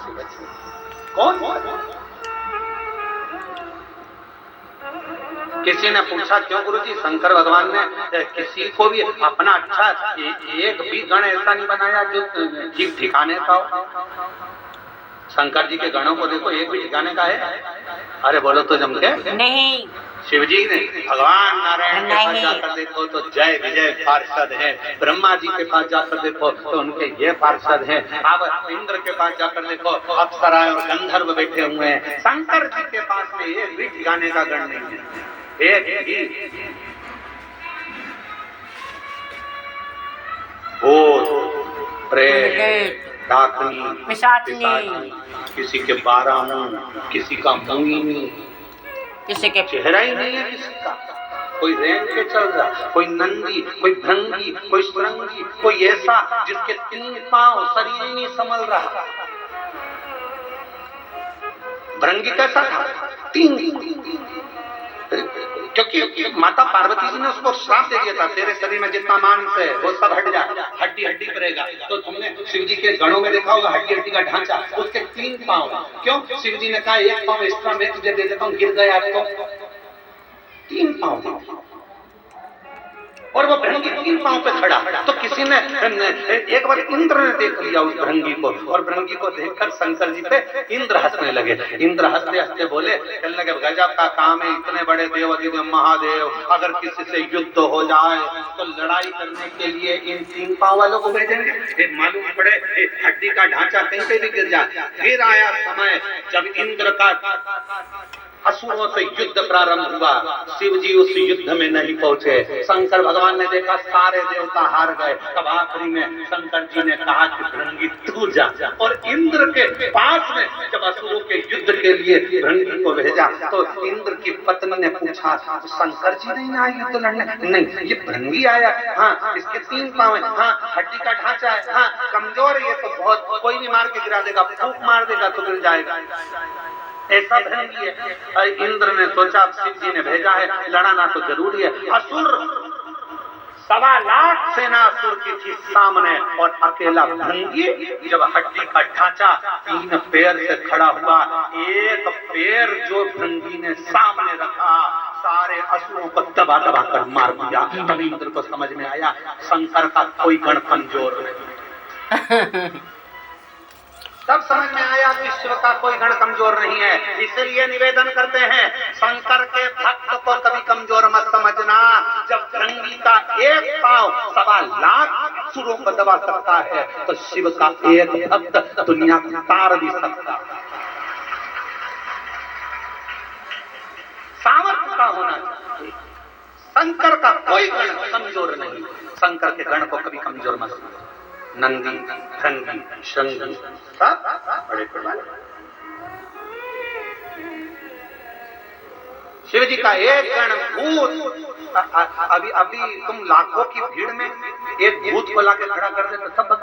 से बचना। कौन? किसी ने पूछा क्यों गुरुजी शंकर भगवान ने किसी को भी अपना अच्छा एक भी गण ऐसा नहीं बनाया जो ठीक ठिकाने का हो। शंकर जी के गणों को देखो, एक भी ठिकाने का है? अरे बोलो तो जम के नहीं। शिव जी ने भगवान नारायण के पास जाकर देखो तो जय विजय पार्षद है, ब्रह्मा जी के पास जाकर देखो तो उनके ये पार्षद हैं, अब इंद्र के पास जाकर देखो अप्सरा और गंधर्व बैठे हुए हैं। शंकर जी के पास में एक भी ठिकाने का गण नहीं है, एक ही। भूत प्रेत डाकनी पिशाचनी, किसी के 12 मुंह, किसी का मुंह, किसी के चेहरा ही नहीं है किसी का। कोई रेंग के चल रहा, कोई नंदी, कोई भृंगी, कोई श्रृंगी, कोई ऐसा जिसके 3 पांव, शरीर ही नहीं संभल रहा। भृंगी कैसा था? 3, क्योंकि माता पार्वती जी ने उसको श्राप दे दिया था, तेरे शरीर में जितना मांस है वो सब हट जाए, हड्डी हड्डी करेगा। तो तुमने शिव जी के गणों में देखा होगा हड्डी हड्डी का ढांचा, उसके 3 पांव। क्यों? शिव जी ने कहा 1 पांव एक्स्ट्रा मैं तुझे दे देता हूँ, गिर गया तो 3 पांव। और वो भृंगी 3 पांव पे खड़ा। तो किसी ने एक बार इंद्र ने देख लिया उस भृंगी को, और भृंगी को देखकर शंकर जी पे इंद्र हंसने लगे। इंद्र हंसते हंसते बोले, कहने लगे गजब का काम है, इतने बड़े देव अधिदेव महादेव, अगर किसी से युद्ध हो जाए तो लड़ाई करने के लिए इन 3 पांव वालों को भेजेंगे? मालूम पड़े हड्डी का ढांचा कहीं पे भी गिर जाए। फिर आया समय जब इंद्र का असुरों से युद्ध प्रारंभ हुआ, शिव जी उस युद्ध में नहीं पहुंचे। शंकर भगवान ने देखा सारे देवता हार गए। तब आखिरी में शंकर जी ने कहा कि भृंगी तू जा, और इंद्र के पास में जब असुरों के युद्ध के लिए भृंगी को भेजा तो इंद्र की पत्नी ने पूछा शंकर जी नहीं आए युद्ध लड़ने? नहीं, ये भृंगी आया। हाँ, इसके 3 पांव है, हाँ हड्डी का ढांचा है, हाँ कमजोर है, ये तो बहुत कोई भी मार के गिरा देगा, फूंक मार देगा तो गिर जाएगा, ऐसा भृंगी है। इंद्र ने सोचा शिव जी ने भेजा है, लड़ाना तो जरूरी है। असुर 1.25 लाख सेना असुर की थी सामने, और अकेला भृंगी जब हड्डी का ढांचा 3 पैर से खड़ा हुआ, एक पैर जो भृंगी ने सामने रखा सारे असुरों को दबा दबा कर मार दिया। तभी इंद्र को समझ में आया शंकर का कोई गण कमजोर नहीं। तब समझ में आया कि शिव का कोई गण कमजोर नहीं है। इसलिए निवेदन करते हैं शंकर के भक्त को कभी कमजोर मत समझना। जब भृंगी का 1 पांव 1.25 लाख असुरों को दबा सकता है तो शिव का एक भक्त दुनिया को तार भी सकता है। सामर्थ्य का होना चाहिए। शंकर का कोई गण कमजोर नहीं। शंकर के गण को कभी कमजोर मत समझना। नंदी, भृंगी, शृंगी सब बड़े बड़े। शिव जी का एक गण भूत, अभी तुम लाखों की भीड़ में एक भूत को लाके खड़ा कर दे तो सब